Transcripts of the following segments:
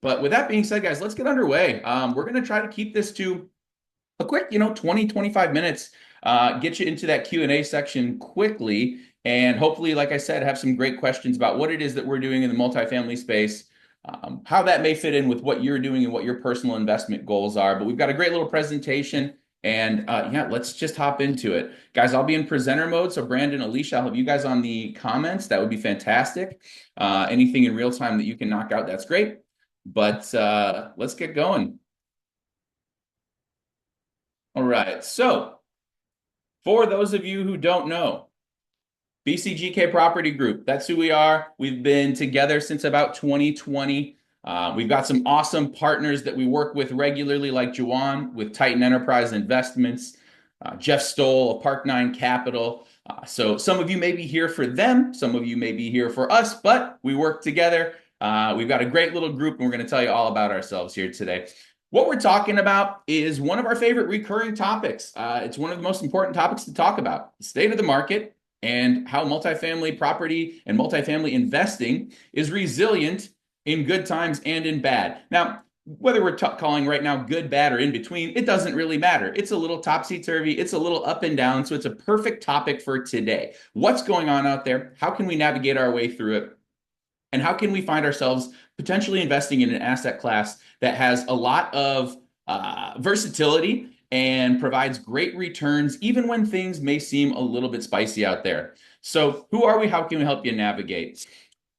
But with that being said, guys, let's get underway. We're going to try to keep this to a quick, 20, 25 minutes, get you into that Q&A section quickly. And hopefully, like I said, have some great questions about what it is that we're doing in the multifamily space, how that may fit in with what you're doing and what your personal investment goals are. But we've got a great little presentation. And yeah, let's just hop into it. Guys, I'll be in presenter mode. So Brandon, Alicia, I'll have you guys on the comments. That would be fantastic. Anything in real time that you can knock out, that's great. But let's get going. All right. So for those of you who don't know, BCGK Property Group, that's who we are. We've been together since about 2020. We've got some awesome partners that we work with regularly, like Juwan with Titan Enterprise Investments, Jeff Stoll of Park 9 Capital. So some of you may be here for them, some of you may be here for us, but we work together. We've got a great little group, and we're going to tell you all about ourselves here today. What we're talking about is one of our favorite recurring topics. It's one of the most important topics to talk about, the state of the market and how multifamily property and multifamily investing is resilient in good times and in bad. Now, whether we're calling right now good, bad, or in between, it doesn't really matter. It's a little topsy-turvy. It's a little up and down. So it's a perfect topic for today. What's going on out there? How can we navigate our way through it? And how can we find ourselves potentially investing in an asset class that has a lot of versatility and provides great returns, even when things may seem a little bit spicy out there? So who are we? How can we help you navigate?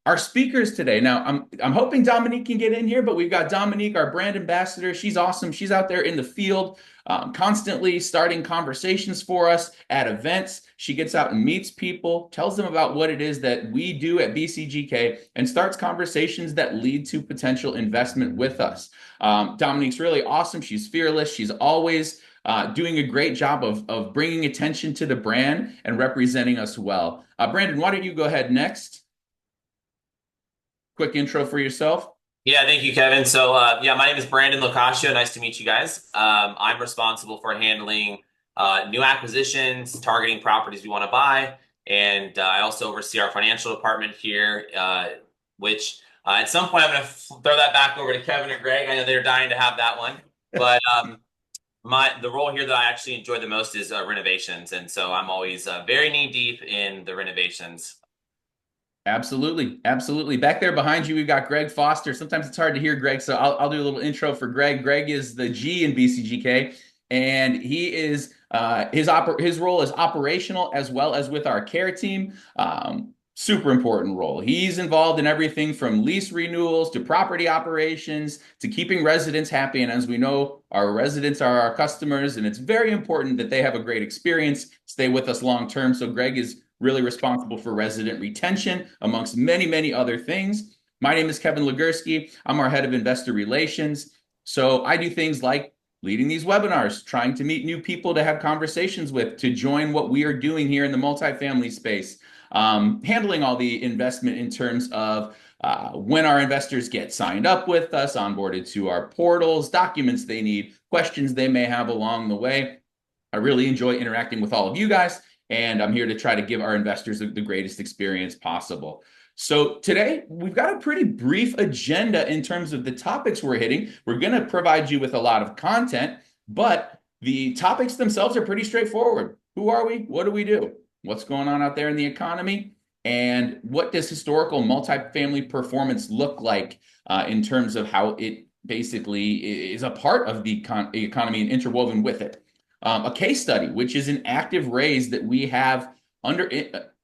Our speakers today. Now, I'm hoping Dominique can get in here, but we've got Dominique, our brand ambassador. She's awesome. She's out there in the field, constantly starting conversations for us at events. She gets out and meets people, tells them about what it is that we do at BCGK, and starts conversations that lead to potential investment with us. Dominique's really awesome. She's fearless. She's always doing a great job of bringing attention to the brand and representing us well. Brandon, why don't you go ahead next? Quick intro for yourself. Yeah, thank you, Kevin. So, yeah, my name is Brandon LoCascio. Nice to meet you guys. I'm responsible for handling new acquisitions, targeting properties we want to buy, and I also oversee our financial department here, which at some point I'm going to throw that back over to Kevin and Greg. I know they're dying to have that one, but the role here that I actually enjoy the most is renovations, and so I'm always very knee deep in the renovations. Absolutely. Absolutely. Back there behind you, we've got Greg Foster. Sometimes it's hard to hear Greg, so I'll do a little intro for Greg. Greg is the G in BCGK, and he is his role is operational as well as with our care team. Super important role. He's involved in everything from lease renewals to property operations to keeping residents happy. And as we know, our residents are our customers, and it's very important that they have a great experience, stay with us long term. So Greg is really responsible for resident retention, amongst many, many other things. My name is Kevin Legerski. I'm our head of investor relations. So I do things like leading these webinars, trying to meet new people to have conversations with, to join what we are doing here in the multifamily space, handling all the investment in terms of when our investors get signed up with us, onboarded to our portals, documents they need, questions they may have along the way. I really enjoy interacting with all of you guys, and I'm here to try to give our investors the greatest experience possible. So today, we've got a pretty brief agenda in terms of the topics we're hitting. We're going to provide you with a lot of content, but the topics themselves are pretty straightforward. Who are we? What do we do? What's going on out there in the economy? And what does historical multifamily performance look like in terms of how it basically is a part of the economy and interwoven with it? A case study, which is an active raise that we have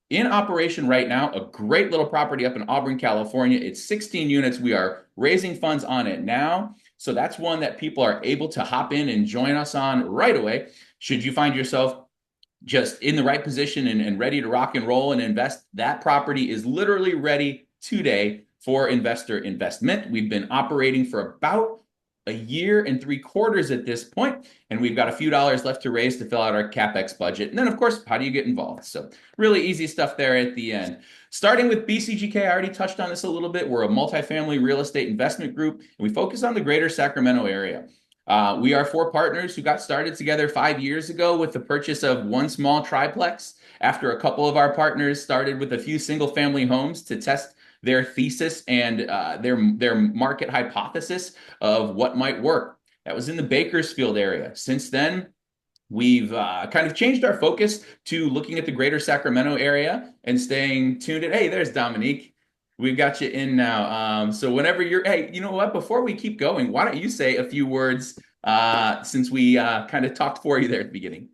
in operation right now, a great little property up in Auburn, California. It's 16 units. We are raising funds on it now. So that's one that people are able to hop in and join us on right away. Should you find yourself just in the right position and ready to rock and roll and invest, that property is literally ready today for investor investment. We've been operating for about a year and 3/4 at this point, and we've got a few dollars left to raise to fill out our CapEx budget. And then, of course, how do you get involved? So really easy stuff there at the end. Starting with BCGK, I already touched on this a little bit. We're a multifamily real estate investment group, and we focus on the greater Sacramento area. We are 4 partners who got started together 5 years ago with the purchase of one small triplex after a couple of our partners started with a few single-family homes to test their thesis and their market hypothesis of what might work. That was in the Bakersfield area. Since then, we've kind of changed our focus to looking at the greater Sacramento area and staying tuned in. Hey, there's Dominique. We've got you in now. So whenever you're, hey, you know what? Before we keep going, why don't you say a few words since we kind of talked for you there at the beginning?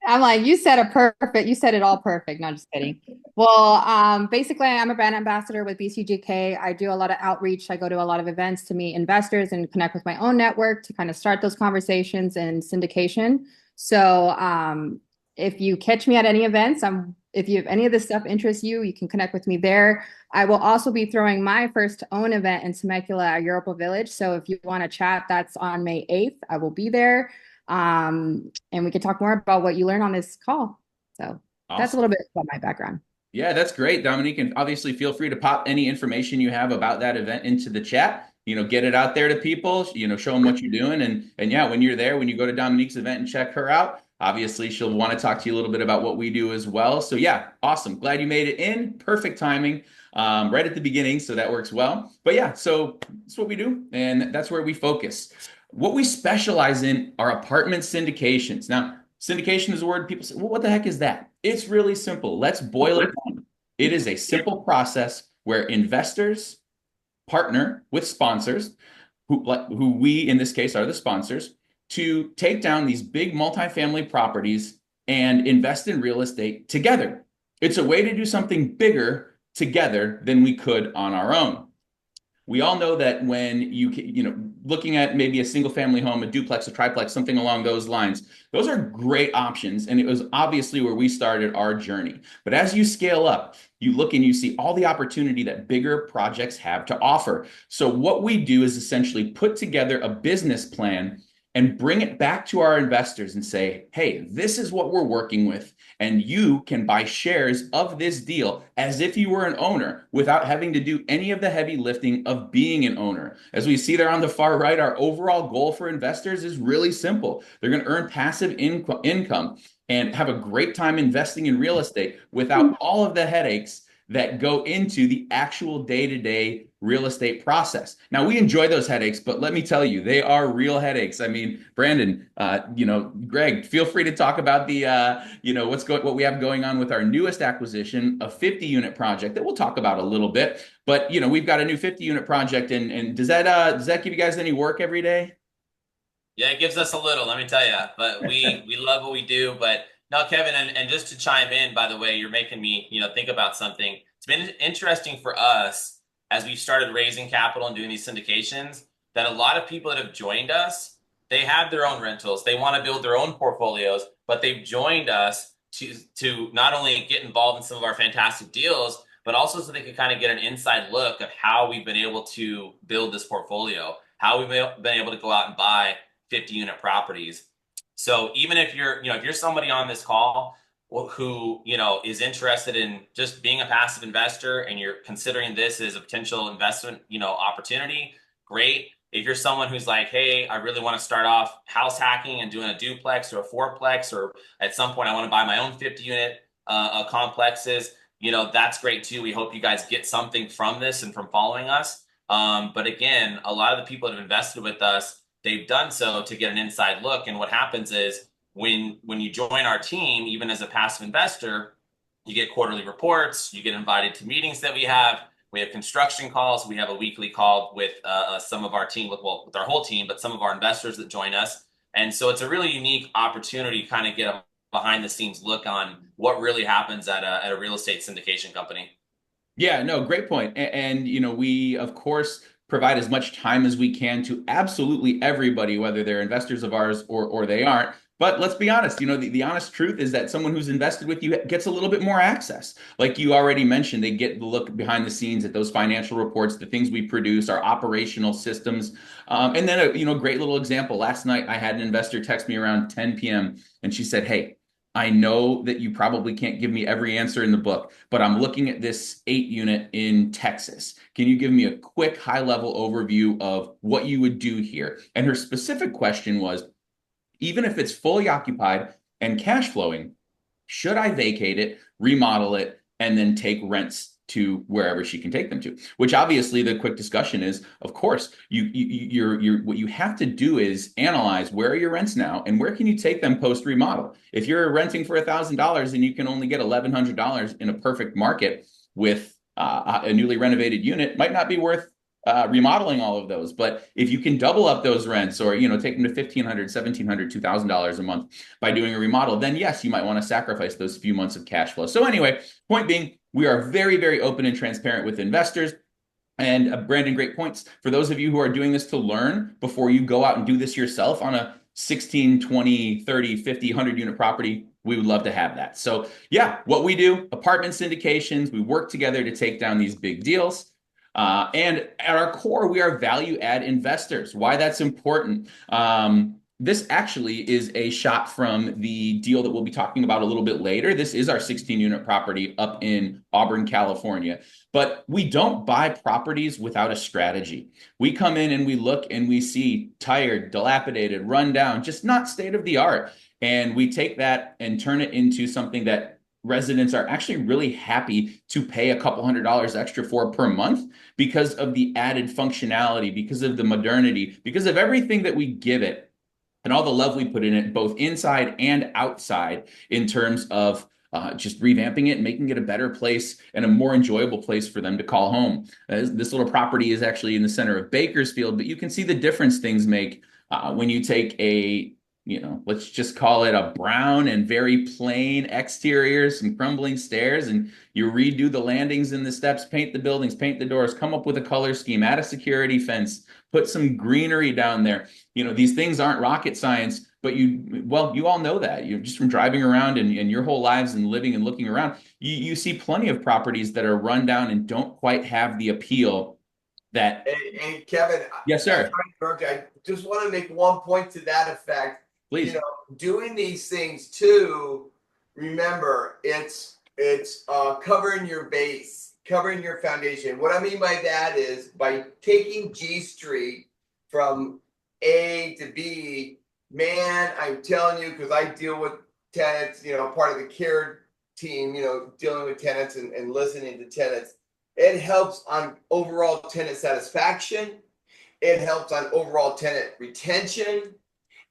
I'm like, you said it all perfect. No, just kidding. Well, basically, I'm a brand ambassador with BCGK. I do a lot of outreach. I go to a lot of events to meet investors and connect with my own network to kind of start those conversations and syndication. So, if you catch me at any events, if you have any of this stuff interests you, you can connect with me there. I will also be throwing my first own event in Temecula at Europa Village. So if you want to chat, that's on May 8th. I will be there. And we can talk more about what you learn on this call. So that's a Awesome. little bit about my background. Yeah, that's great, Dominique. And obviously, feel free to pop any information you have about that event into the chat. Get it out there to people. Show them what you're doing. And yeah, when you're there, when you go to Dominique's event and check her out, obviously she'll want to talk to you a little bit about what we do as well. So yeah, awesome. Glad you made it in. Perfect timing, right at the beginning. So that works well. But yeah, so that's what we do, and that's where we focus. What we specialize in are apartment syndications. Now, syndication is a word people say, well, what the heck is that? It's really simple. Let's boil it down. It is a simple process where investors partner with sponsors, who we in this case are the sponsors, to take down these big multifamily properties and invest in real estate together. It's a way to do something bigger together than we could on our own. We all know that when looking at maybe a single family home, a duplex, a triplex, something along those lines, those are great options. And it was obviously where we started our journey. But as you scale up, you look and you see all the opportunity that bigger projects have to offer. So what we do is essentially put together a business plan and bring it back to our investors and say, hey, this is what we're working with. And you can buy shares of this deal as if you were an owner without having to do any of the heavy lifting of being an owner. As we see there on the far right, our overall goal for investors is really simple. They're going to earn passive income and have a great time investing in real estate without all of the headaches that go into the actual day-to-day real estate process. Now, we enjoy those headaches, but let me tell you, they are real headaches. I mean, Brandon, Greg, feel free to talk about the, what we have going on with our newest acquisition, a 50-unit project that we'll talk about a little bit. But we've got a new 50-unit project, and does that give you guys any work every day? Yeah, it gives us a little, let me tell you. But we love what we do. But no, Kevin, and just to chime in, by the way, you're making me, think about something. It's been interesting for us as we started raising capital and doing these syndications, that a lot of people that have joined us, they have their own rentals. They want to build their own portfolios, but they've joined us to not only get involved in some of our fantastic deals, but also so they can kind of get an inside look of how we've been able to build this portfolio, how we've been able to go out and buy 50-unit properties. So even if you're somebody on this call who, is interested in just being a passive investor and you're considering this as a potential investment, opportunity, great. If you're someone who's like, hey, I really want to start off house hacking and doing a duplex or a fourplex, or at some point I want to buy my own 50-unit complexes, that's great too. We hope you guys get something from this and from following us. But again, a lot of the people that have invested with us, they've done so to get an inside look. And what happens is when you join our team, even as a passive investor, you get quarterly reports, you get invited to meetings that we have. We have construction calls. We have a weekly call with some of our team, with our whole team, but some of our investors that join us. And so it's a really unique opportunity to kind of get a behind the scenes look on what really happens at a real estate syndication company. Yeah, no, great point. We of course provide as much time as we can to absolutely everybody, whether they're investors of ours or they aren't. But let's be honest, the honest truth is that someone who's invested with you gets a little bit more access. Like you already mentioned, they get the look behind the scenes at those financial reports, the things we produce, our operational systems. And then a great little example. Last night, I had an investor text me around 10 p.m. and she said, hey, I know that you probably can't give me every answer in the book, but I'm looking at this 8-unit in Texas. Can you give me a quick high-level overview of what you would do here? And her specific question was, even if it's fully occupied and cash flowing, should I vacate it, remodel it, and then take rents to wherever she can take them to. Which obviously the quick discussion is, of course, what you have to do is analyze where are your rents now and where can you take them post remodel. If you're renting for $1,000 and you can only get $1,100 in a perfect market with a newly renovated unit, might not be worth remodeling all of those. But if you can double up those rents or, take them to $1,500, $1,700, $2,000 a month by doing a remodel, then yes, you might want to sacrifice those few months of cash flow. So anyway, point being, we are very, very open and transparent with investors. And Brandon, great points. For those of you who are doing this to learn before you go out and do this yourself on a 16, 20, 30, 50, 100 unit property, we would love to have that. So yeah, what we do, apartment syndications, we work together to take down these big deals. And at our core, we are value add investors. Why that's important. This actually is a shot from the deal that we'll be talking about a little bit later. This is our 16 unit property up in Auburn, California. But we don't buy properties without a strategy. We come in and we look and we see tired, dilapidated, run down, just not state of the art. And we take that and turn it into something that residents are actually really happy to pay a couple $100s extra for per month because of the added functionality, because of the modernity, because of everything that we give it and all the love we put in it, both inside and outside, in terms of just revamping it and making it a better place and a more enjoyable place for them to call home. This little property is actually in the center of Bakersfield, but you can see the difference things make when you take a let's just call it a brown and very plain exterior, some crumbling stairs, and you redo the landings and the steps, paint the buildings, paint the doors, come up with a color scheme, add a security fence, put some greenery down there. These things aren't rocket science, but you all know that. You're just from driving around and your whole lives and living and looking around, you see plenty of properties that are run down and don't quite have the appeal that. Hey, Kevin. Yes, sir. I just want to make one point to that effect. Please. Doing these things too, remember, it's covering your base, covering your foundation. What I mean by that is by taking G Street from A to B, man, I'm telling you, because I deal with tenants, part of the care team, dealing with tenants and listening to tenants. It helps on overall tenant satisfaction. It helps on overall tenant retention.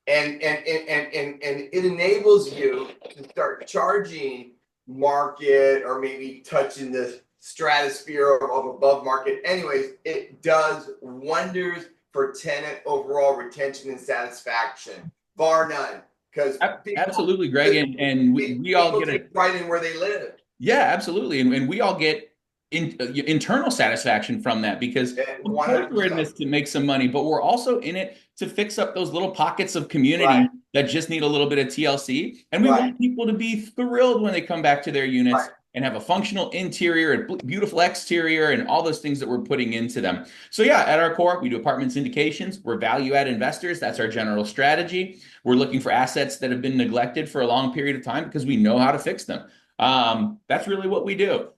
And it enables you to start charging market or maybe touching the stratosphere of above market. Anyways, it does wonders for tenant overall retention and satisfaction, bar none. Because absolutely, Greg, and we all get it right in where they live. Yeah, absolutely, and we all get internal satisfaction from that, because we're in this to make some money, but we're also in it to fix up those little pockets of community that just need a little bit of TLC. And we want people to be thrilled when they come back to their units and have a functional interior and beautiful exterior and all those things that we're putting into them. So yeah, at our core, we do apartment syndications. We're value add investors. That's our general strategy. We're looking for assets that have been neglected for a long period of time because we know how to fix them. That's really what we do.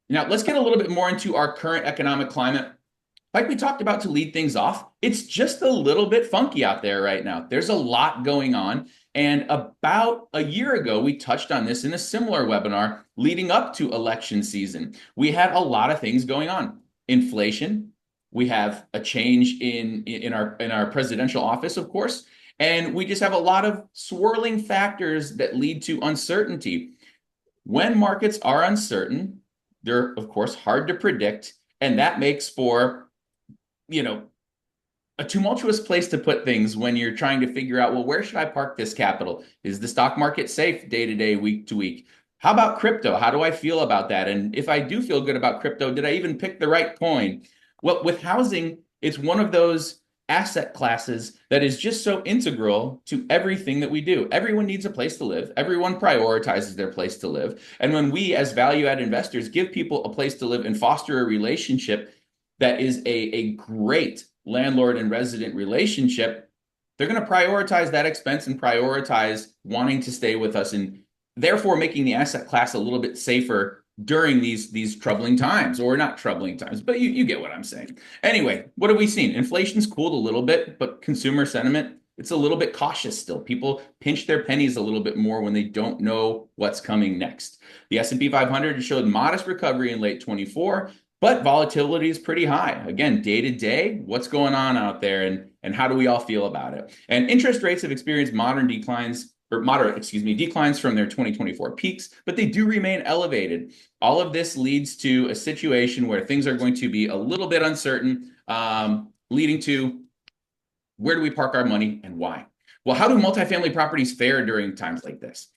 Now, let's get a little bit more into our current economic climate. Like we talked about to lead things off, it's just a little bit funky out there right now. There's a lot going on. And about a year ago, we touched on this in a similar webinar leading up to election season. We had a lot of things going on. Inflation. We have a change in our presidential office, of course. And we just have a lot of swirling factors that lead to uncertainty. When markets are uncertain, they're, of course, hard to predict, and that makes for, a tumultuous place to put things when you're trying to figure out, well, where should I park this capital? Is the stock market safe day to day, week to week? How about crypto? How do I feel about that? And if I do feel good about crypto, did I even pick the right coin? Well, with housing, it's one of those asset classes that is just so integral to everything that we do. Everyone needs a place to live. Everyone prioritizes their place to live. And when we, as value-add investors, give people a place to live and foster a relationship that is a great landlord and resident relationship, they're going to prioritize that expense and prioritize wanting to stay with us, and therefore making the asset class a little bit safer during these troubling times, or not troubling times, but you get what I'm saying. Anyway, what have we seen? Inflation's cooled a little bit, but consumer sentiment it's a little bit cautious still. People pinch their pennies a little bit more when they don't know what's coming next. The S&P 500 showed modest recovery in late 24, but volatility is pretty high. Again, day to day, what's going on out there, and how do we all feel about it? And interest rates have experienced declines from their 2024 peaks, but they do remain elevated. All of this leads to a situation where things are going to be a little bit uncertain, leading to where do we park our money and why? Well, how do multifamily properties fare during times like this?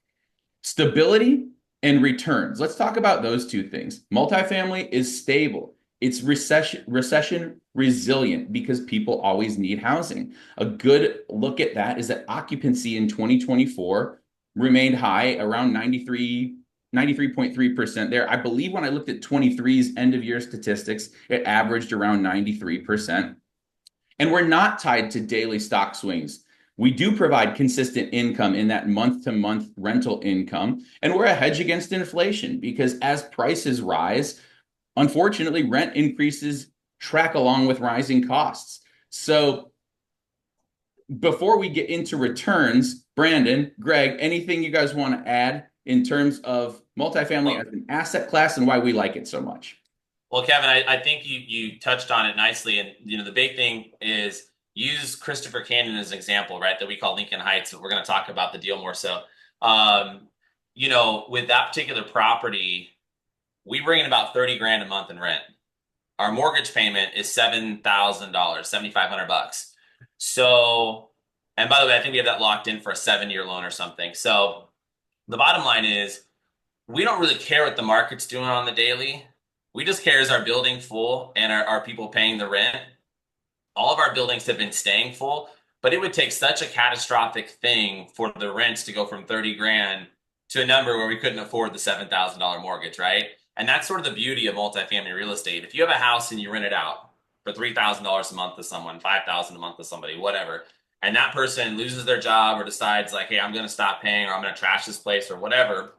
Stability and returns. Let's talk about those two things. Multifamily is stable. It's recession resilient because people always need housing. A good look at that is that occupancy in 2024 remained high, around 93.3% there. I believe when I looked at 23's end of year statistics, it averaged around 93%. And we're not tied to daily stock swings. We do provide consistent income in that month-to-month rental income, and we're a hedge against inflation because as prices rise, unfortunately, rent increases track along with rising costs. So before we get into returns, Brandon, Greg, anything you guys want to add in terms of multifamily as an asset class and why we like it so much? Well, Kevin, I think you touched on it nicely. And, the big thing is use Christopher Canyon as an example, right? That we call Lincoln Heights. We're going to talk about the deal more so. With that particular property, we bring in about 30 grand a month in rent. Our mortgage payment is $7,000, $7,500. So, and by the way, I think we have that locked in for a 7-year loan or something. So the bottom line is we don't really care what the market's doing on the daily. We just care, is our building full and are people paying the rent? All of our buildings have been staying full, but it would take such a catastrophic thing for the rents to go from 30 grand to a number where we couldn't afford the $7,000 mortgage, right? And that's sort of the beauty of multifamily real estate. If you have a house and you rent it out for $3,000 a month to someone, $5,000 a month to somebody, whatever, and that person loses their job or decides like, hey, I'm going to stop paying or I'm going to trash this place or whatever,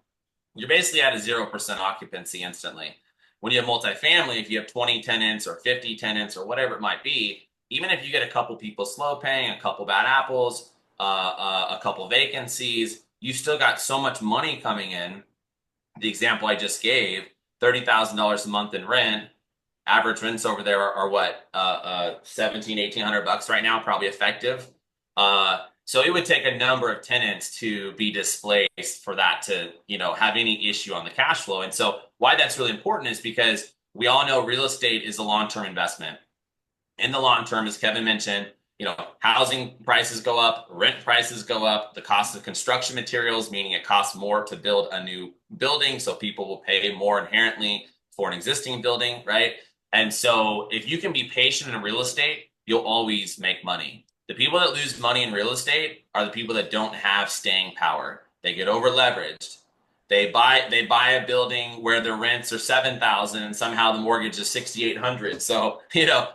you're basically at a 0% occupancy instantly. When you have multifamily, if you have 20 tenants or 50 tenants or whatever it might be, even if you get a couple people slow paying, a couple bad apples, a couple vacancies, you still got so much money coming in. The example I just gave, $30,000 a month in rent, average rents over there are what, $1,700-$1,800 right now, probably effective. So it would take a number of tenants to be displaced for that to, have any issue on the cash flow. And so why that's really important is because we all know real estate is a long-term investment. In the long term, as Kevin mentioned, housing prices go up, rent prices go up, the cost of construction materials, meaning it costs more to build a new building. So people will pay more inherently for an existing building, right? And so if you can be patient in real estate, you'll always make money. The people that lose money in real estate are the people that don't have staying power. They get over leveraged. They buy a building where the rents are $7,000 and somehow the mortgage is $6,800. So,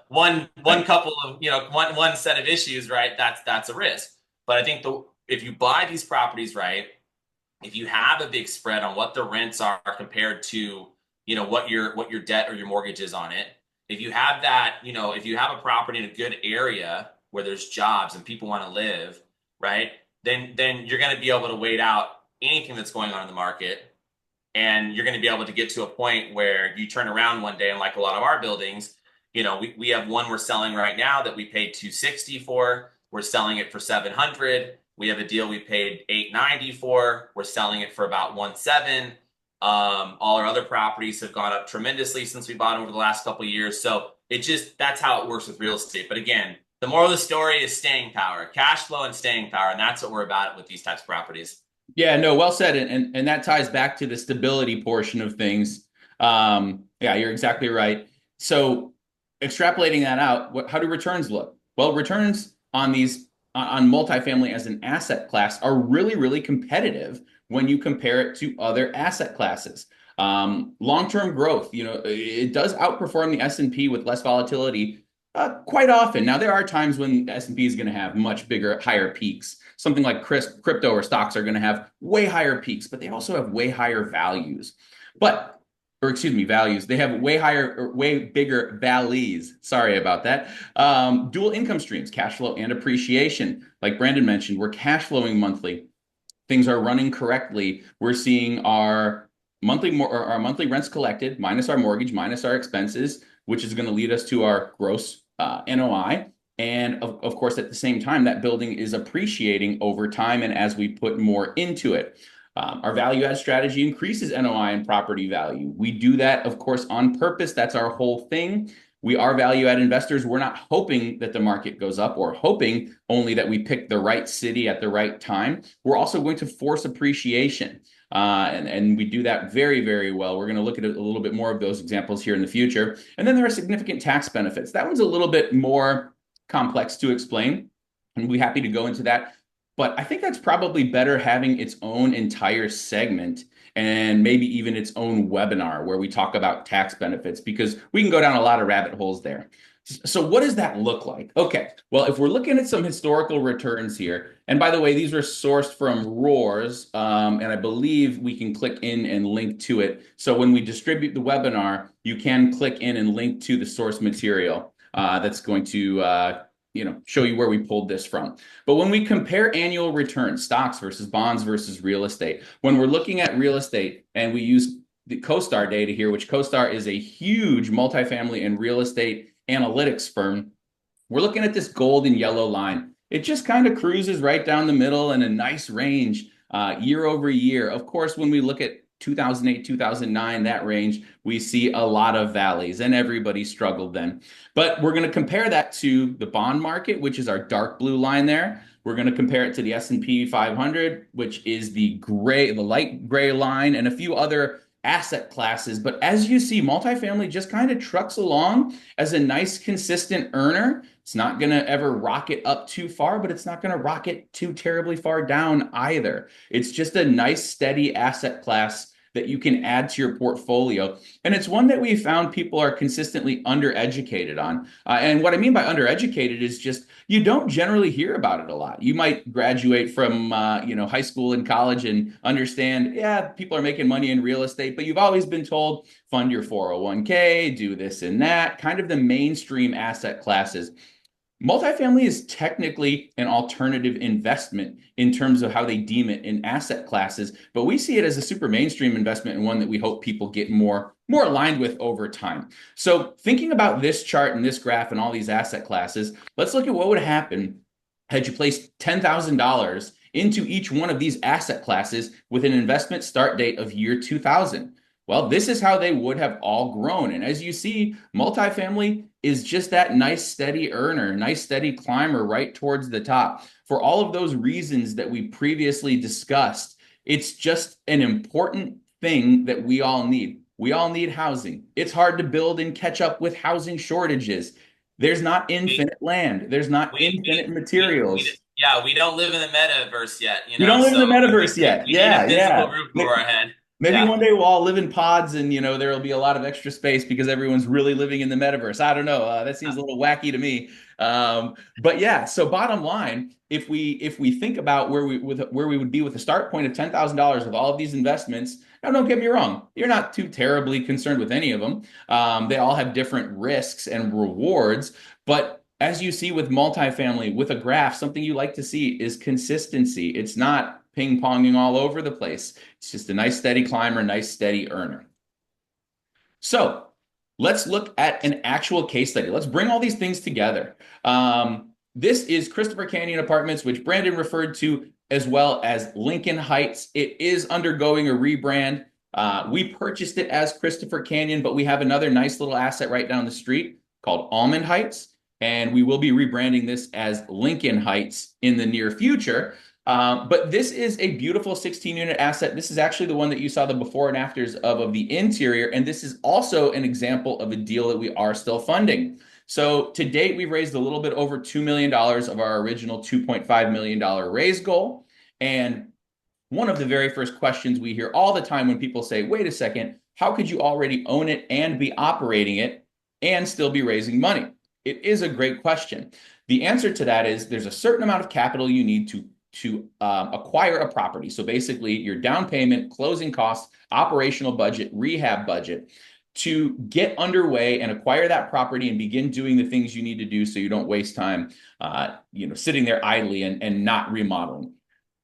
one couple of, one set of issues, right? That's a risk. But I think if you buy these properties right, if you have a big spread on what the rents are compared to, what your debt or your mortgage is on it, if you have that, if you have a property in a good area where there's jobs and people want to live, right? Then you're going to be able to wait out anything that's going on in the market. And you're going to be able to get to a point where you turn around one day, and like a lot of our buildings, we have one we're selling right now that we paid $260 for. We're selling it for $700. We have a deal we paid $890 for. We're selling it for about $1.7. All our other properties have gone up tremendously since we bought them over the last couple of years. So that's how it works with real estate. But again, the moral of the story is staying power, cash flow and staying power. And that's what we're about with these types of properties. Yeah, no, well said. And that ties back to the stability portion of things. Yeah, you're exactly right. So extrapolating that out, how do returns look? Well, returns on multifamily as an asset class are really, really competitive when you compare it to other asset classes. Long-term growth, it does outperform the S&P with less volatility quite often. Now, there are times when the S&P is going to have much bigger, higher peaks. Something like crypto or stocks are going to have way higher peaks, but they also have way higher values. But or excuse me, values. They have way higher, or way bigger valleys. Sorry about that. Dual income streams, cash flow and appreciation. Like Brandon mentioned, we're cash flowing monthly. Things are running correctly. We're seeing our monthly rents collected minus our mortgage minus our expenses, which is going to lead us to our gross NOI. And of course, at the same time, that building is appreciating over time and as we put more into it. Our value add strategy increases NOI and property value. We do that, of course, on purpose. That's our whole thing. We are value add investors. We're not hoping that the market goes up or hoping only that we pick the right city at the right time. We're also going to force appreciation. And we do that very, very well. We're going to look at a little bit more of those examples here in the future. And then there are significant tax benefits. That one's a little bit more complex to explain, and we'll be happy to go into that. But I think that's probably better having its own entire segment and maybe even its own webinar where we talk about tax benefits, because we can go down a lot of rabbit holes there. So what does that look like? Okay, well, if we're looking at some historical returns here, and by the way, these are sourced from Roars, and I believe we can click in and link to it. So when we distribute the webinar, you can click in and link to the source material that's going to show you where we pulled this from. But when we compare annual returns, stocks versus bonds versus real estate, when we're looking at real estate and we use the CoStar data here, which CoStar is a huge multifamily and real estate analytics firm, we're looking at this gold and yellow line. It just kind of cruises right down the middle in a nice range year over year. Of course, when we look at 2008, 2009, that range, we see a lot of valleys, and everybody struggled then. But we're going to compare that to the bond market, which is our dark blue line there. We're going to compare it to the S&P 500, which is the light gray line, and a few other asset classes. But as you see, multifamily just kind of trucks along as a nice, consistent earner. It's not going to ever rocket up too far, but it's not going to rocket too terribly far down either. It's just a nice, steady asset class that you can add to your portfolio. And it's one that we found people are consistently undereducated on. And what I mean by undereducated is just you don't generally hear about it a lot. You might graduate from high school and college and understand, yeah, people are making money in real estate, but you've always been told, fund your 401k, do this and that, kind of the mainstream asset classes. Multifamily is technically an alternative investment in terms of how they deem it in asset classes, but we see it as a super mainstream investment and one that we hope people get more aligned with over time. So thinking about this chart and this graph and all these asset classes, let's look at what would happen had you placed $10,000 into each one of these asset classes with an investment start date of year 2000. Well, this is how they would have all grown. And as you see, multifamily is just that nice, steady earner, nice, steady climber right towards the top. For all of those reasons that we previously discussed, it's just an important thing that we all need. We all need housing. It's hard to build and catch up with housing shortages. There's not infinite land. There's not infinite materials. We don't live in the metaverse yet. We don't live in the metaverse yet. We need a physical roof over our head. Maybe one day we'll all live in pods and, there will be a lot of extra space because everyone's really living in the metaverse. I don't know. That seems a little wacky to me. But yeah, so bottom line, if we think about where we would be with a start point of $10,000 with all of these investments, now don't get me wrong, you're not too terribly concerned with any of them. They all have different risks and rewards. But as you see with multifamily, with a graph, something you like to see is consistency. It's not ping-ponging all over the place. It's just a nice steady climber, nice steady earner. So let's look at an actual case study. Let's bring all these things together. This is Christopher Canyon Apartments, which Brandon referred to as well as Lincoln Heights. It is undergoing a rebrand. We purchased it as Christopher Canyon, but we have another nice little asset right down the street called Almond Heights, and we will be rebranding this as Lincoln Heights in the near future. But this is a beautiful 16-unit asset. This is actually the one that you saw the before and afters of the interior. And this is also an example of a deal that we are still funding. So to date, we've raised a little bit over $2 million of our original $2.5 million raise goal. And one of the very first questions we hear all the time when people say, wait a second, how could you already own it and be operating it and still be raising money? It is a great question. The answer to that is there's a certain amount of capital you need to to acquire a property. So basically your down payment, closing costs, operational budget, rehab budget, to get underway and acquire that property and begin doing the things you need to do so you don't waste time sitting there idly and not remodeling.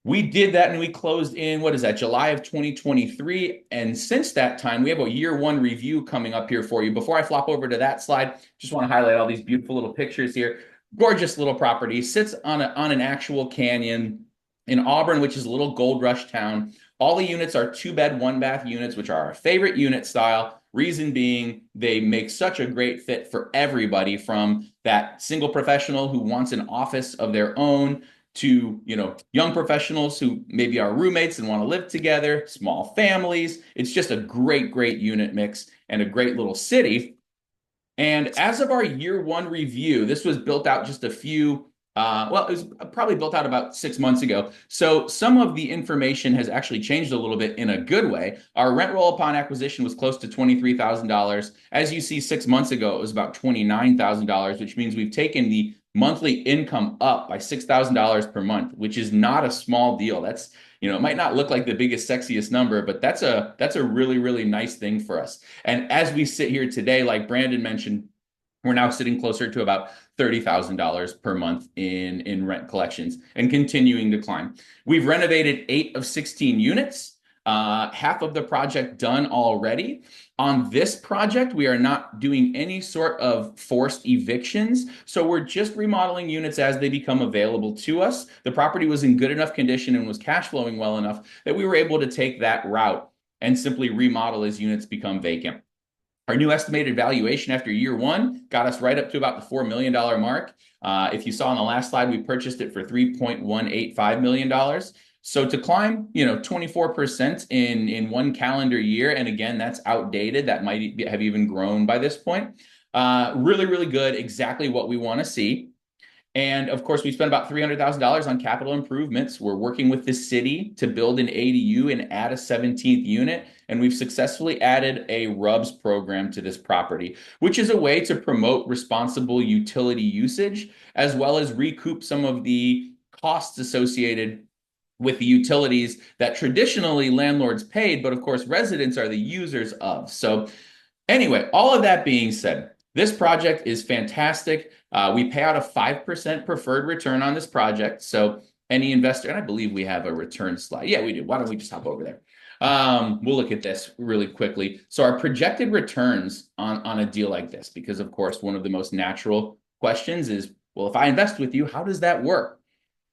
We did that and we closed in, what is that, July of 2023. And since that time, we have a year one review coming up here for you. Before I flop over to that slide, just want to highlight all these beautiful little pictures here. Gorgeous little property, sits on an actual canyon in Auburn, which is a little gold rush town. All the units are 2-bed, 1-bath units, which are our favorite unit style. Reason being, they make such a great fit for everybody, from that single professional who wants an office of their own to young professionals who maybe are roommates and want to live together, small families. It's just a great unit mix and a great little city. And as of our year one review, this was built out just a few it was probably built out about 6 months ago. So some of the information has actually changed a little bit in a good way. Our rent roll upon acquisition was close to $23,000. As you see, 6 months ago, it was about $29,000, which means we've taken the monthly income up by $6,000 per month, which is not a small deal. That's, it might not look like the biggest, sexiest number, but that's a really nice thing for us. And as we sit here today, like Brandon mentioned, we're now sitting closer to about $30,000 per month in rent collections and continuing to climb. We've renovated 8 of 16 units, half of the project done already. On this project, we are not doing any sort of forced evictions. So we're just remodeling units as they become available to us. The property was in good enough condition and was cash flowing well enough that we were able to take that route and simply remodel as units become vacant. Our new estimated valuation after year one got us right up to about the $4 million mark. If you saw on the last slide, we purchased it for $3.185 million. So to climb, 24% in one calendar year, and again, that's outdated. That might have even grown by this point. Really good. Exactly what we want to see. And of course, we spent about $300,000 on capital improvements. We're working with the city to build an ADU and add a 17th unit. And we've successfully added a RUBS program to this property, which is a way to promote responsible utility usage, as well as recoup some of the costs associated with the utilities that traditionally landlords paid, but of course, residents are the users of. So anyway, all of that being said, this project is fantastic. We pay out a 5% preferred return on this project. So any investor, and I believe we have a return slide. Yeah, we do. Why don't we just hop over there? We'll look at this really quickly. So our projected returns on a deal like this, because of course, one of the most natural questions is, well, if I invest with you, how does that work?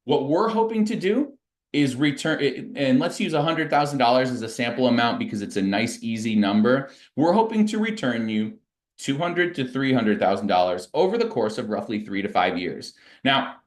What we're hoping to do is return, and let's use $100,000 as a sample amount because it's a nice, easy number. We're hoping to return you $200,000 to $300,000 over the course of roughly 3 to 5 years. Now,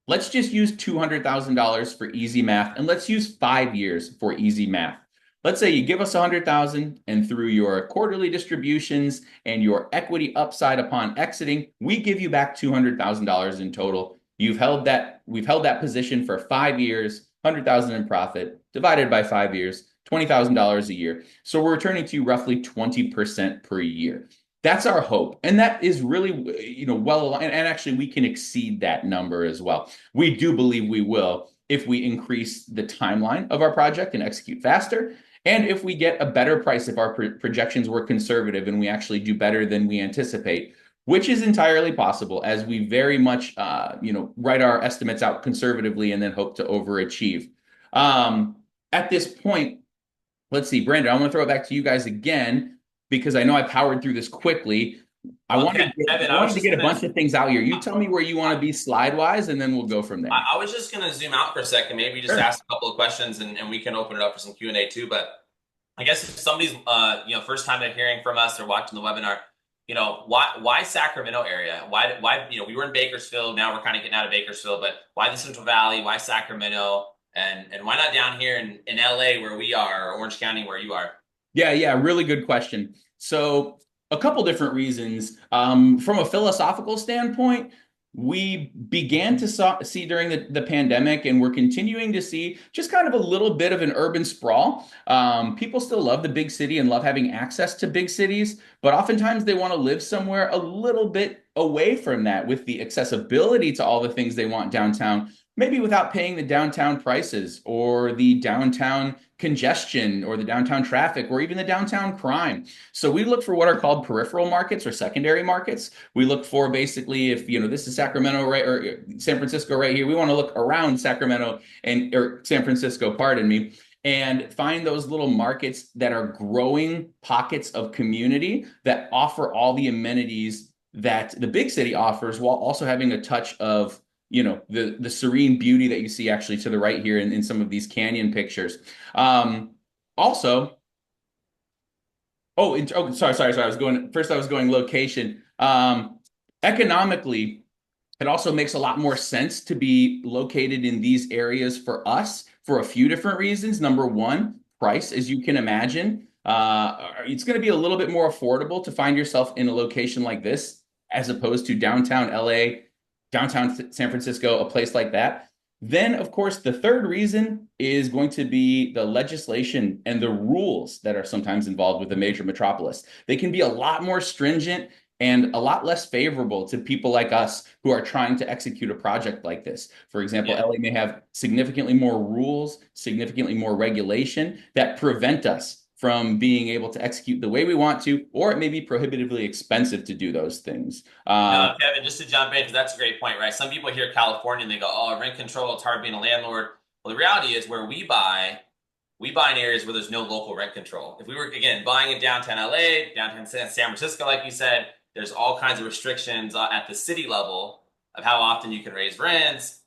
let's just use $200,000 for easy math, and let's use 5 years for easy math. Let's say you give us $100,000, and through your quarterly distributions and your equity upside upon exiting, we give you back $200,000 in total. We've held that position for 5 years, $100,000 in profit, divided by 5 years, $20,000 a year. So we're returning to you roughly 20% per year. That's our hope. And that is really, well aligned. And actually, we can exceed that number as well. We do believe we will if we increase the timeline of our project and execute faster. And if we get a better price, if our projections were conservative and we actually do better than we anticipate, which is entirely possible, as we very much, write our estimates out conservatively and then hope to overachieve. At this point, let's see, Brandon, I want to throw it back to you guys again, because I know I powered through this quickly. I wanted to get a bunch of things out here. You tell me where you want to be slide-wise, and then we'll go from there. I was just going to zoom out for a second, maybe just ask a couple of questions, and we can open it up for some Q&A too. But I guess if somebody's, first time they're hearing from us or watching the webinar, why Sacramento area? Why, we were in Bakersfield, now we're kind of getting out of Bakersfield, but why the Central Valley? Why Sacramento? And why not down here in LA where we are, or Orange County where you are? Yeah, really good question. So a couple different reasons. From a philosophical standpoint, we began to see during the pandemic, and we're continuing to see just kind of a little bit of an urban sprawl. People still love the big city and love having access to big cities, but oftentimes they want to live somewhere a little bit away from that with the accessibility to all the things they want downtown, maybe without paying the downtown prices or the downtown congestion or the downtown traffic or even the downtown crime. So we look for what are called peripheral markets or secondary markets. We look for basically if, this is Sacramento, right, or San Francisco right here, we want to look around Sacramento or San Francisco, pardon me, and find those little markets that are growing pockets of community that offer all the amenities that the big city offers while also having a touch of the serene beauty that you see actually to the right here in some of these canyon pictures. Also, sorry. I was going location. Economically, it also makes a lot more sense to be located in these areas for us for a few different reasons. Number one, price, as you can imagine. It's going to be a little bit more affordable to find yourself in a location like this as opposed to downtown LA, downtown San Francisco, a place like that. Then, of course, the third reason is going to be the legislation and the rules that are sometimes involved with a major metropolis. They can be a lot more stringent and a lot less favorable to people like us who are trying to execute a project like this. For example, LA may have significantly more rules, significantly more regulation that prevent us from being able to execute the way we want to, or it may be prohibitively expensive to do those things. No, Kevin, just to jump in, because that's a great point, right? Some people hear California and they go, oh, rent control, it's hard being a landlord. Well, the reality is where we buy in areas where there's no local rent control. If we were, again, buying in downtown LA, downtown San Francisco, like you said, there's all kinds of restrictions at the city level of how often you can raise rents,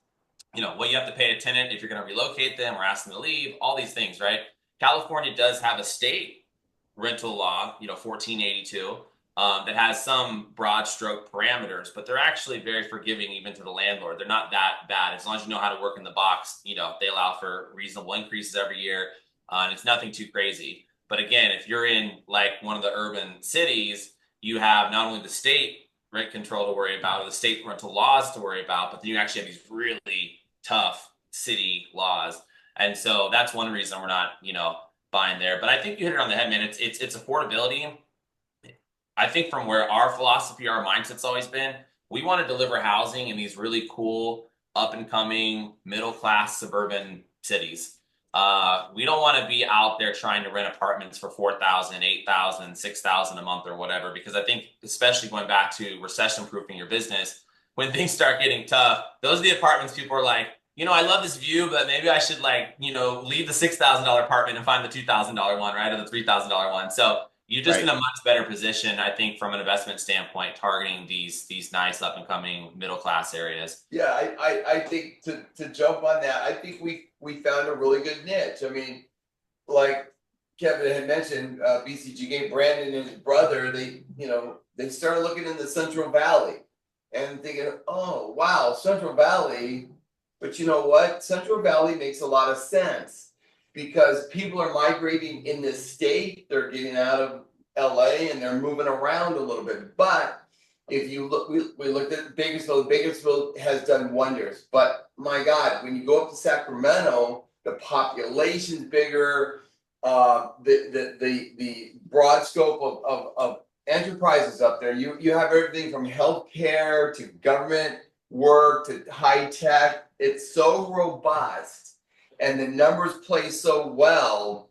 what you have to pay a tenant if you're going to relocate them or ask them to leave, all these things, right? California does have a state rental law, 1482, that has some broad stroke parameters, but they're actually very forgiving even to the landlord. They're not that bad. As long as you know how to work in the box, they allow for reasonable increases every year, and it's nothing too crazy. But again, if you're in like one of the urban cities, you have not only the state rent control to worry about or the state rental laws to worry about, but then you actually have these really tough city laws. And so that's one reason we're not, buying there. But I think you hit it on the head, man. It's affordability. I think from where our philosophy, our mindset's always been, we want to deliver housing in these really cool, up and coming, middle class suburban cities. We don't want to be out there trying to rent apartments for $4,000, $8,000, $6,000 a month or whatever, because I think, especially going back to recession proofing your business, when things start getting tough, those are the apartments people are like, I love this view, but maybe I should leave the $6,000 apartment and find the $2,000 one, right? Or the $3,000 one. So you're just in a much better position, I think, from an investment standpoint, targeting these nice up and coming middle class areas. Yeah, I think to jump on that, I think we found a really good niche. I mean, like Kevin had mentioned, BCGK, Brandon and his brother, they started looking in the Central Valley and thinking, oh wow, Central Valley. But you know what? Central Valley makes a lot of sense because people are migrating in this state. They're getting out of LA and they're moving around a little bit. But if you look, we looked at Bakersfield. Bakersfield has done wonders. But my God, when you go up to Sacramento, the population's bigger. The broad scope of enterprises up there. You have everything from healthcare to government work to high tech. It's so robust and the numbers play so well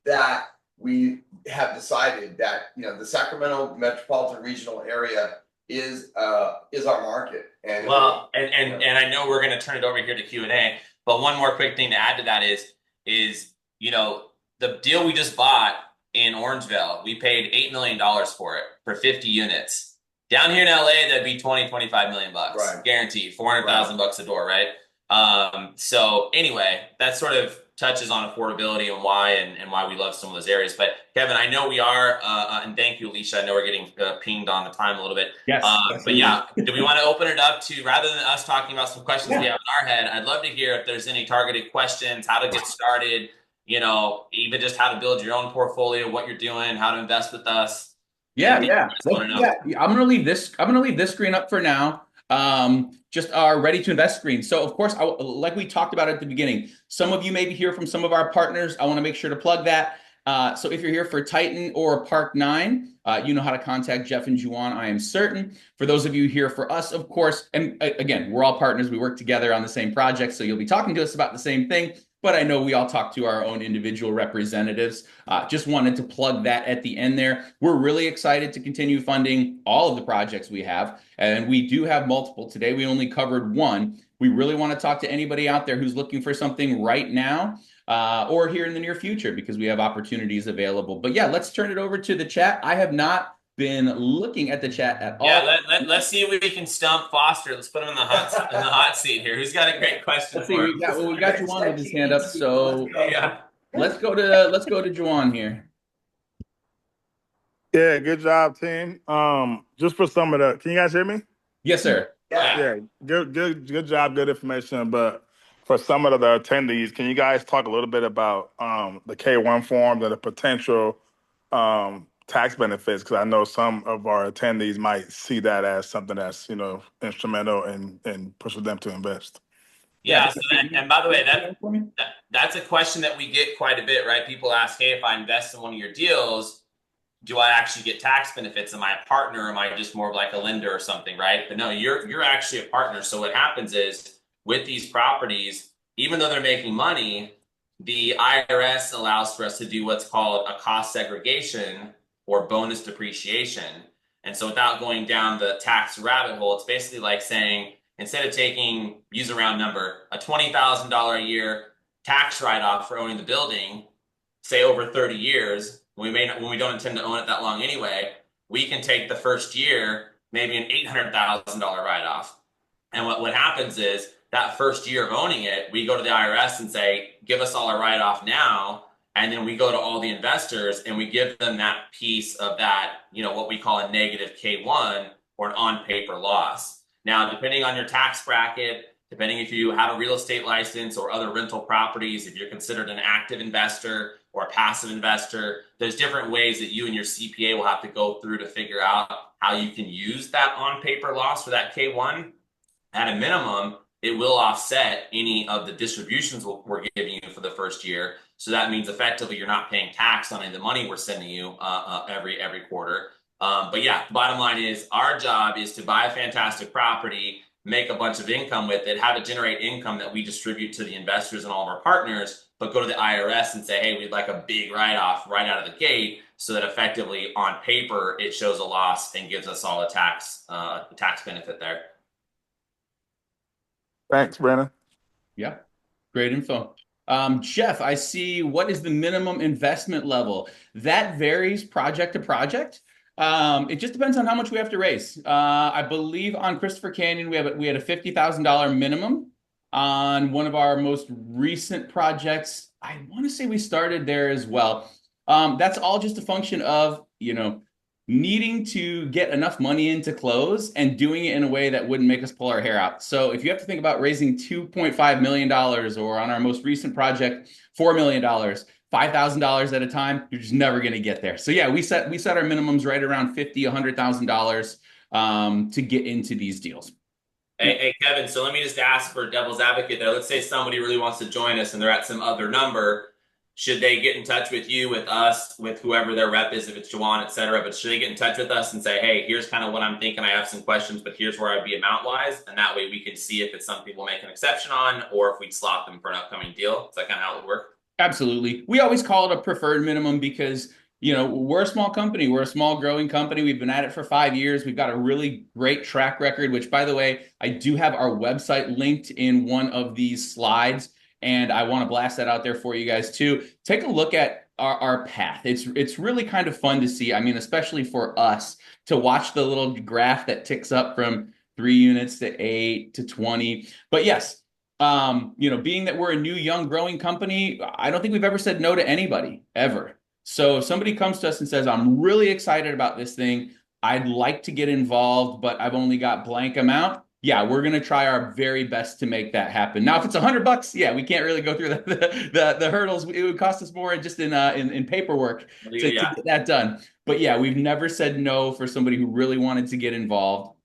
that we have decided that the Sacramento metropolitan regional area is our market. And and I know we're going to turn it over here to Q&A, but one more quick thing to add to that is the deal we just bought in Orangeville, we paid $8 million for it for 50 units. Down here in LA, that'd be 25 million bucks, right. Guaranteed, 400,000 bucks a door, right? So anyway, that sort of touches on affordability and why we love some of those areas. But Kevin, I know we are, and thank you, Alicia. I know we're getting pinged on the time a little bit. Yes. But yeah, do we want to open it up to, rather than us talking about some questions we have in our head, I'd love to hear if there's any targeted questions, how to get started, even just how to build your own portfolio, what you're doing, how to invest with us. Yeah. I'm gonna leave this screen up for now. Just our ready to invest screen. So of course, like we talked about at the beginning, some of you may be here from some of our partners. I want to make sure to plug that. So if you're here for Titan or Park 9, you know how to contact Jeff and Juwan, I am certain. For those of you here for us, of course, and again, we're all partners. We work together on the same project, so you'll be talking to us about the same thing. But I know we all talk to our own individual representatives. Just wanted to plug that at the end there. We're really excited to continue funding all of the projects we have, and we do have multiple. Today, we only covered one. We really want to talk to anybody out there who's looking for something right now, or here in the near future, because we have opportunities available. But yeah, let's turn it over to the chat. I have not been looking at the chat at all. Yeah, let's see if we can stump Foster. Let's put him in the hot seat here. Who's got a great question? Let's see. We got Juwan with his hand up. So Yeah. let's go to Juwan here. Yeah, good job, team. Just for some of the, can you guys hear me? Yes, sir. Yeah, good job, good information. But for some of the attendees, can you guys talk a little bit about the K-1 form and the potential tax benefits? Because I know some of our attendees might see that as something that's, instrumental in pushing them to invest. Yeah. So and by the way, that's a question that we get quite a bit, right? People ask, hey, if I invest in one of your deals, do I actually get tax benefits? Am I a partner? Or am I just more of like a lender or something, right? But no, you're actually a partner. So what happens is with these properties, even though they're making money, the IRS allows for us to do what's called a cost segregation or bonus depreciation. And so without going down the tax rabbit hole, it's basically like saying, instead of taking, use a round number, a $20,000 a year tax write-off for owning the building, say over 30 years, when we don't intend to own it that long anyway, we can take the first year, maybe an $800,000 write-off. And what happens is that first year of owning it, we go to the IRS and say, give us all our write-off now. And then we go to all the investors and we give them that piece of that, what we call a negative K-1 or an on-paper loss. Now, depending on your tax bracket, depending if you have a real estate license or other rental properties, if you're considered an active investor or a passive investor, there's different ways that you and your CPA will have to go through to figure out how you can use that on-paper loss for that K-1. At a minimum, it will offset any of the distributions we're giving you for the first year. So that means effectively you're not paying tax on any of the money we're sending you every quarter. But yeah, the bottom line is our job is to buy a fantastic property, make a bunch of income with it, have it generate income that we distribute to the investors and all of our partners, but go to the IRS and say, hey, we'd like a big write-off right out of the gate so that effectively on paper it shows a loss and gives us all a tax benefit there. Thanks, Brandon. Yeah, great info. Jeff, I see, what is the minimum investment level? That varies project to project. It just depends on how much we have to raise. I believe on Christopher Canyon, we had a $50,000 minimum. On one of our most recent projects, I want to say we started there as well. That's all just a function of, needing to get enough money in to close and doing it in a way that wouldn't make us pull our hair out. So if you have to think about raising $2.5 million, or on our most recent project, $4 million, $5,000 at a time, you're just never going to get there. So yeah, we set our minimums right around $50,000, $100,000 to get into these deals. Hey, Kevin, so let me just ask for devil's advocate there. Let's say somebody really wants to join us and they're at some other number. Should they get in touch with you, with us, with whoever their rep is, if it's Juwan, et cetera, but should they get in touch with us and say, hey, here's kind of what I'm thinking. I have some questions, but here's where I'd be amount-wise. And that way we can see if it's something we'll make an exception on or if we'd slot them for an upcoming deal. Is that kind of how it would work? Absolutely. We always call it a preferred minimum because, we're a small company. We're a small growing company. We've been at it for 5 years. We've got a really great track record, which, by the way, I do have our website linked in one of these slides, and I want to blast that out there for you guys too. Take a look at our path. It's really kind of fun to see. I mean, especially for us to watch the little graph that ticks up from 3 units to 8 to 20. But yes, being that we're a new, young, growing company, I don't think we've ever said no to anybody, ever. So if somebody comes to us and says, I'm really excited about this thing, I'd like to get involved, but I've only got blank amount. Yeah, we're going to try our very best to make that happen. Now, if it's $100, yeah, we can't really go through the hurdles. It would cost us more just in paperwork to get that done. But yeah, we've never said no for somebody who really wanted to get involved.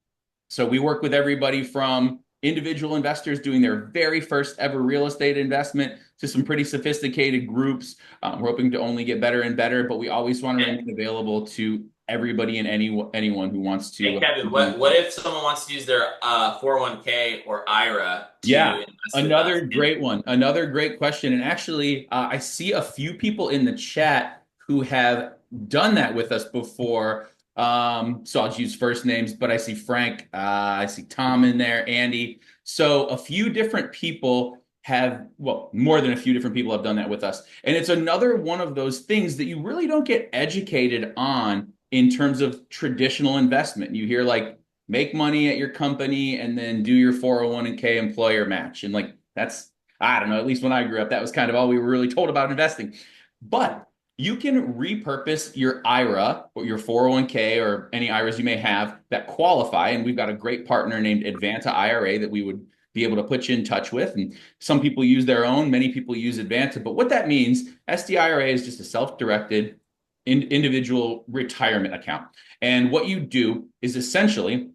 So we work with everybody from individual investors doing their very first ever real estate investment to some pretty sophisticated groups. We're hoping to only get better and better, but we always want to remain available to everybody and anyone who wants to. Hey, Kevin, what if someone wants to use their 401k or IRA to invest another with us? great one. Another great question. And actually, I see a few people in the chat who have done that with us before. So I'll just use first names, but I see Frank, I see Tom in there, Andy. So a few different people have, well, more than a few different people have done that with us. And it's another one of those things that you really don't get educated on in terms of traditional investment. You hear like, make money at your company and then do your 401k employer match. And like, that's, I don't know, at least when I grew up, that was kind of all we were really told about investing. But you can repurpose your IRA or your 401k or any IRAs you may have that qualify. And we've got a great partner named Advanta IRA that we would be able to put you in touch with. And some people use their own, many people use Advanta. But what that means, SDIRA is just a self-directed individual retirement account. And what you do is essentially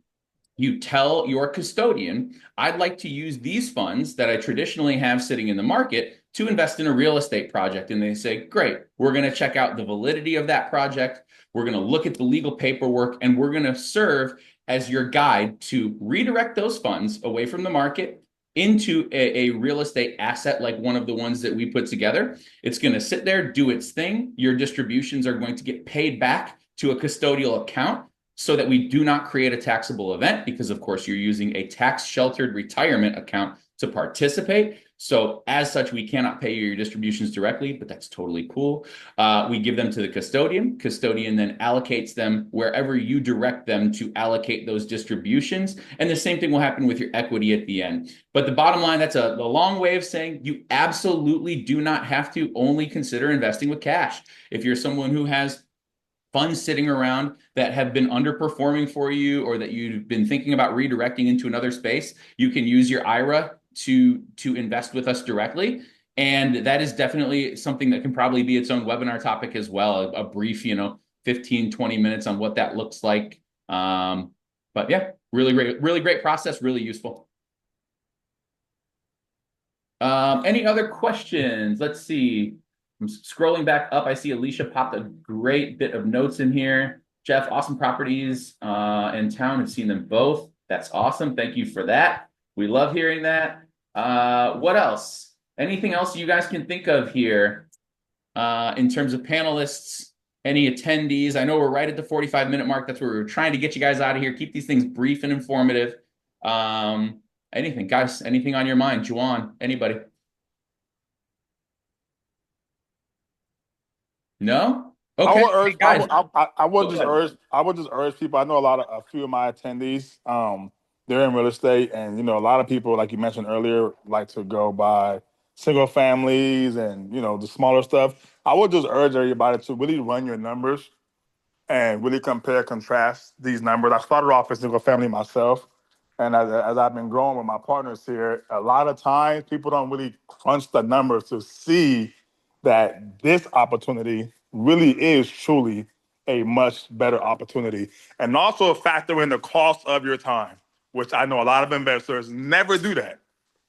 you tell your custodian, I'd like to use these funds that I traditionally have sitting in the market to invest in a real estate project. And they say, great, we're going to check out the validity of that project. We're going to look at the legal paperwork, and we're going to serve as your guide to redirect those funds away from the market into a real estate asset like one of the ones that we put together. It's going to sit there, do its thing. Your distributions are going to get paid back to a custodial account so that we do not create a taxable event, because of course you're using a tax sheltered retirement account to participate. So as such, we cannot pay you your distributions directly, but that's totally cool. We give them to the custodian. Custodian then allocates them wherever you direct them to allocate those distributions. And the same thing will happen with your equity at the end. But the bottom line, that's a long way of saying you absolutely do not have to only consider investing with cash. If you're someone who has funds sitting around that have been underperforming for you, or that you've been thinking about redirecting into another space, you can use your IRA to invest with us directly. And that is definitely something that can probably be its own webinar topic as well, a brief, 15, 20 minutes on what that looks like. But yeah, really great process, really useful. Any other questions? Let's see. I'm scrolling back up. I see Alicia popped a great bit of notes in here. Jeff, awesome properties in town. Have seen them both. That's awesome. Thank you for that. We love hearing that. What else? Anything else you guys can think of here in terms of panelists, any attendees? I know we're right at the 45-minute mark. That's where we're trying to get you guys out of here. Keep these things brief and informative. Anything, guys? Anything on your mind? Juwan, anybody? No? Okay. I would just urge people. I know a few of my attendees, they're in real estate, and a lot of people, like you mentioned earlier, like to go buy single families and the smaller stuff. I would just urge everybody to really run your numbers and really compare, contrast these numbers. I started off as single family myself, and as I've been growing with my partners here, a lot of times people don't really crunch the numbers to see that this opportunity really is truly a much better opportunity. And also factor in the cost of your time, which I know a lot of investors never do that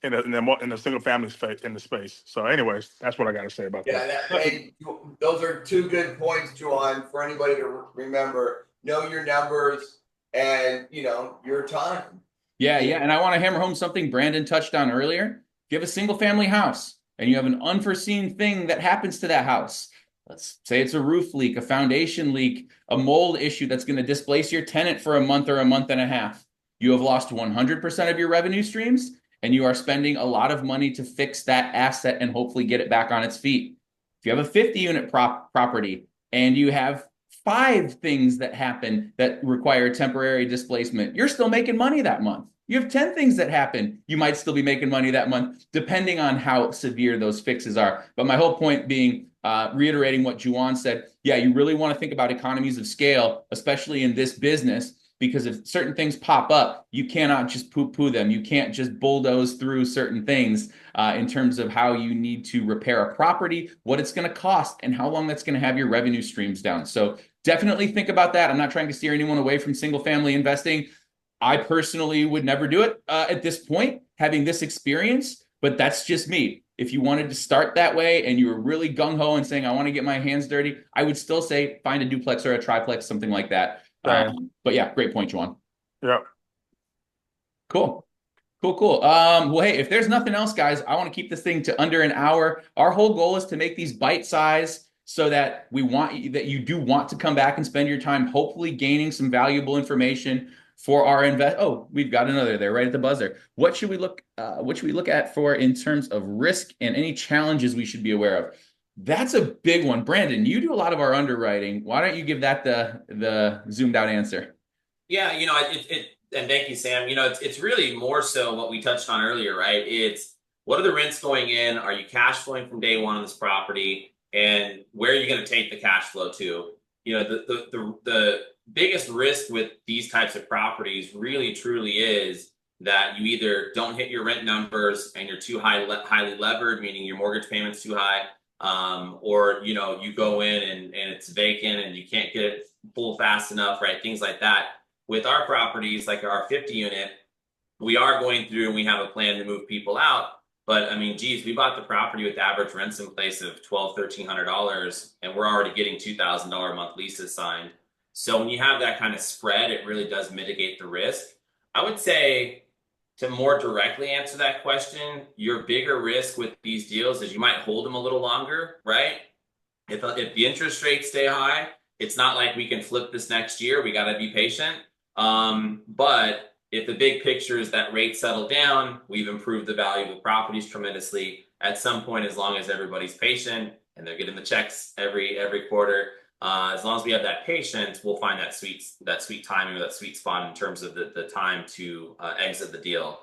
in the single family space, in the space. So anyways, that's what I got to say about that. Those are two good points, Juwan, for anybody to remember. Know your numbers and, your time. Yeah. And I want to hammer home something Brandon touched on earlier. If you have a single family house and you have an unforeseen thing that happens to that house, let's say it's a roof leak, a foundation leak, a mold issue that's going to displace your tenant for a month or a month and a half. You have lost 100% of your revenue streams, and you are spending a lot of money to fix that asset and hopefully get it back on its feet. If you have a 50-unit property and you have 5 things that happen that require temporary displacement, you're still making money that month. You have 10 things that happen, you might still be making money that month, depending on how severe those fixes are. But my whole point being, reiterating what Juwan said, yeah, you really want to think about economies of scale, especially in this business, because if certain things pop up, you cannot just poo-poo them. You can't just bulldoze through certain things in terms of how you need to repair a property, what it's going to cost, and how long that's going to have your revenue streams down. So definitely think about that. I'm not trying to steer anyone away from single family investing. I personally would never do it at this point, having this experience, but that's just me. If you wanted to start that way and you were really gung-ho and saying, I want to get my hands dirty, I would still say find a duplex or a triplex, something like that. But yeah, great point, Juan. Yep. Cool. Cool, cool. Well, hey, if there's nothing else, guys, I want to keep this thing to under an hour. Our whole goal is to make these bite size so that that you do want to come back and spend your time, hopefully gaining some valuable information for our invest. Oh, we've got another there right at the buzzer. What should we look at for in terms of risk and any challenges we should be aware of? That's a big one. Brandon, you do a lot of our underwriting. Why don't you give that the zoomed out answer? Yeah, and thank you, Sam. It's really more so what we touched on earlier, right? It's what are the rents going in? Are you cash flowing from day one on this property? And where are you going to take the cash flow to? The biggest risk with these types of properties really truly is that you either don't hit your rent numbers and you're too highly levered, meaning your mortgage payment's too high, or you go in and it's vacant and you can't get it full fast enough, right? Things like that. With our properties, like our 50 unit, we are going through and we have a plan to move people out. But I mean, geez, we bought the property with average rents in place of $1,200-$1,300, and we're already getting $2,000 a month leases signed. So when you have that kind of spread, it really does mitigate the risk. I would say, to more directly answer that question, your bigger risk with these deals is you might hold them a little longer, right? If the interest rates stay high, it's not like we can flip this next year. We got to be patient. But if the big picture is that rates settle down, we've improved the value of the properties tremendously. At some point, as long as everybody's patient and they're getting the checks every quarter, as long as we have that patience, we'll find that sweet timing or that sweet spot in terms of the time to exit the deal.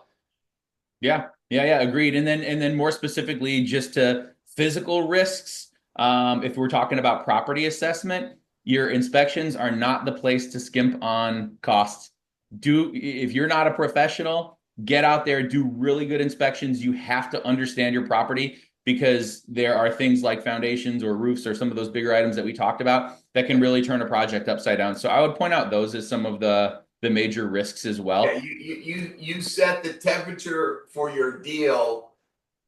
Yeah, agreed. And then more specifically, just to physical risks, if we're talking about property assessment, your inspections are not the place to skimp on costs. If you're not a professional, get out there, do really good inspections. You have to understand your property because there are things like foundations or roofs or some of those bigger items that we talked about that can really turn a project upside down. So I would point out those as some of the major risks as well. Yeah, you set the temperature for your deal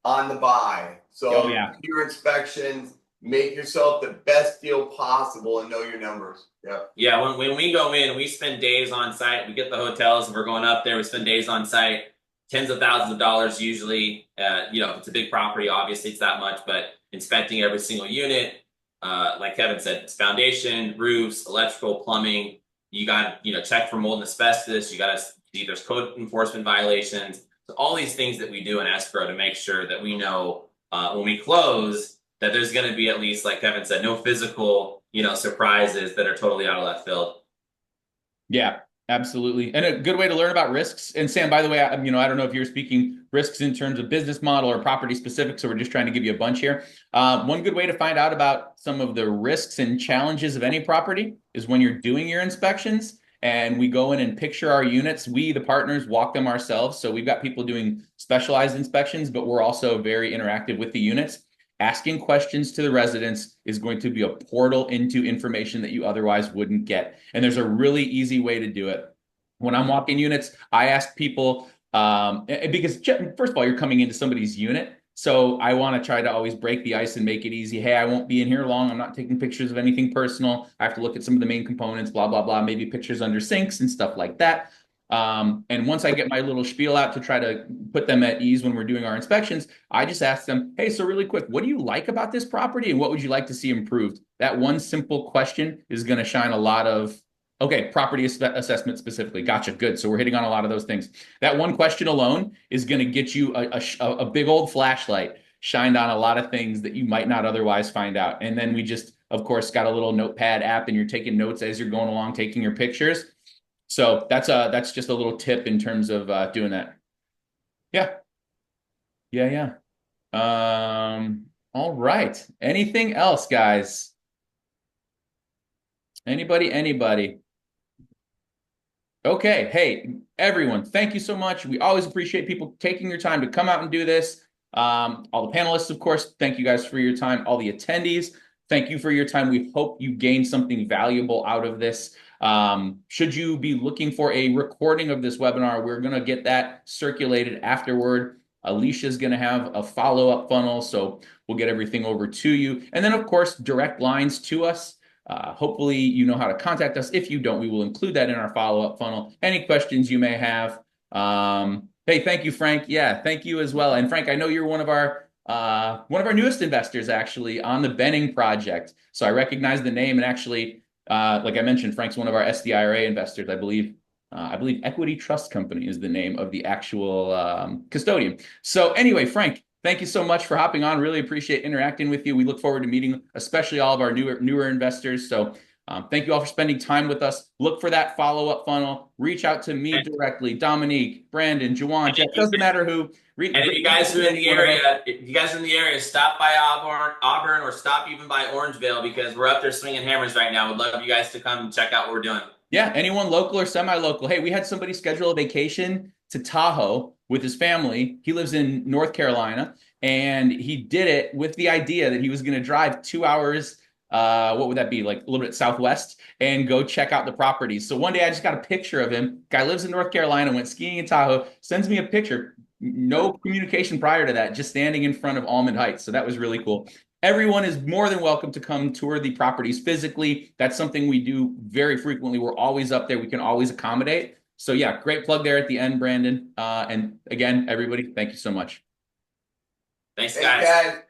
on the buy. So your inspections, make yourself the best deal possible and know your numbers. Yeah, when we go in, we spend days on site. We get the hotels and we're going up there. We spend days on site, tens of thousands of dollars usually. If it's a big property, obviously it's that much, but inspecting every single unit, like Kevin said, it's foundation, roofs, electrical, plumbing. You got to check for mold and asbestos. You got to see there's code enforcement violations. So all these things that we do in escrow to make sure that we know when we close that there's going to be, at least like Kevin said, no physical, surprises that are totally out of left field. Yeah, absolutely. And a good way to learn about risks. And Sam, by the way, I don't know if you're speaking risks in terms of business model or property specific, so we're just trying to give you a bunch here. One good way to find out about some of the risks and challenges of any property is when you're doing your inspections and we go in and picture our units. We, the partners, walk them ourselves. So we've got people doing specialized inspections, but we're also very interactive with the units. Asking questions to the residents is going to be a portal into information that you otherwise wouldn't get. And there's a really easy way to do it. When I'm walking units, I ask people, because first of all, you're coming into somebody's unit. So I want to try to always break the ice and make it easy. Hey, I won't be in here long. I'm not taking pictures of anything personal. I have to look at some of the main components, blah, blah, blah, maybe pictures under sinks and stuff like that. And once I get my little spiel out to try to put them at ease when we're doing our inspections, I just ask them, hey, so really quick, what do you like about this property and what would you like to see improved? That one simple question is going to shine a lot of, okay, property assessment specifically. Gotcha. Good. So we're hitting on a lot of those things. That one question alone is going to get you a big old flashlight shined on a lot of things that you might not otherwise find out. And then we just, of course, got a little notepad app and you're taking notes as you're going along, taking your pictures. So that's just a little tip in terms of doing that. Yeah. All right. Anything else, guys? Anybody? Okay. Hey, everyone, thank you so much. We always appreciate people taking your time to come out and do this. All the panelists, of course, thank you guys for your time. All the attendees, thank you for your time. We hope you gained something valuable out of this. Should you be looking for a recording of this webinar, we're going to get that circulated afterward. Alicia's going to have a follow-up funnel, so we'll get everything over to you. And then, of course, direct lines to us. Hopefully, you know how to contact us. If you don't, we will include that in our follow-up funnel. Any questions you may have. Hey, thank you, Frank. Yeah, thank you as well. And Frank, I know you're one of our newest investors actually on the Benning project. So I recognize the name, and actually, like I mentioned, Frank's one of our SDIRA investors, I believe. I believe Equity Trust Company is the name of the actual custodian. So anyway, Frank, thank you so much for hopping on. Really appreciate interacting with you. We look forward to meeting, especially all of our newer investors. So thank you all for spending time with us. Look for that follow-up funnel. Reach out to me directly, Dominique, Brandon, Juwan, Jeff, doesn't matter who. And if you guys are in the area, stop by Auburn, or stop even by Orangevale, because we're up there swinging hammers right now. We'd love you guys to come and check out what we're doing. Yeah, anyone local or semi-local. Hey, we had somebody schedule a vacation to Tahoe with his family. He lives in North Carolina, and he did it with the idea that he was going to drive 2 hours, what would that be, like a little bit southwest, and go check out the properties. So one day I just got a picture of him. Guy lives in North Carolina, went skiing in Tahoe, sends me a picture. No communication prior to that, just standing in front of Almond Heights. So that was really cool. Everyone is more than welcome to come tour the properties physically. That's something we do very frequently. We're always up there. We can always accommodate. So yeah, great plug there at the end, Brandon. And again, everybody, thank you so much. Thanks, guys.